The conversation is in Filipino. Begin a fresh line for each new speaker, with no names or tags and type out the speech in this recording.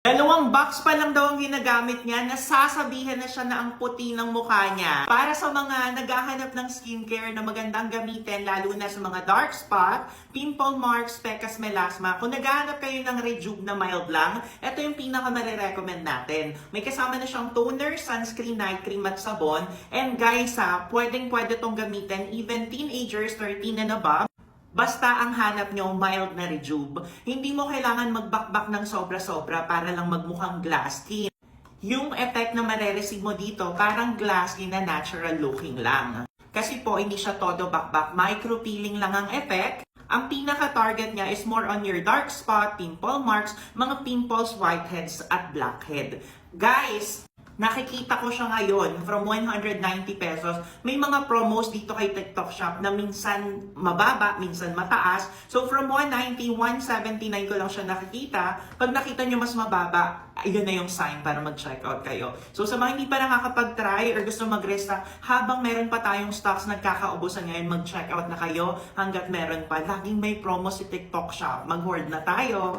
Dalawang box pa lang daw ang ginagamit niya, nasasabihan na siya na ang puti ng mukha niya. Para sa mga naghahanap ng skincare na magandang gamitin, lalo na sa mga dark spot, pimple marks, pecas, melasma, kung naghahanap kayo ng Rejuve na mild lang, ito yung pinaka-recommend natin. May kasama na siyang toner, sunscreen, night cream at sabon. And guys pwedeng-pwede tong gamitin even teenagers 13 and above. Basta ang hanap nyo, mild na Rejuve. Hindi mo kailangan magbakbak ng sobra-sobra para lang magmukhang glass skin. Yung effect na marereceive mo dito, parang glass skin na natural looking lang. Kasi po, hindi siya todo bakbak. Micro-peeling lang ang effect. Ang pinaka-target niya is more on your dark spot, pimple marks, mga pimples, whiteheads, at blackhead. Guys, nakikita ko siya ngayon from 190 pesos. May mga promos dito kay TikTok Shop na minsan mababa, minsan mataas. So from 190, 179 ko lang siya nakikita. Pag nakita nyo mas mababa, ayun na yung sign para mag-check out kayo. So sa mga hindi pa nakakapag-try or gusto mag-resta, habang meron pa tayong stocks nagkakaubusan ngayon, mag-check out na kayo hanggat meron pa. Laging may promo si TikTok Shop. Mag-hoard na tayo.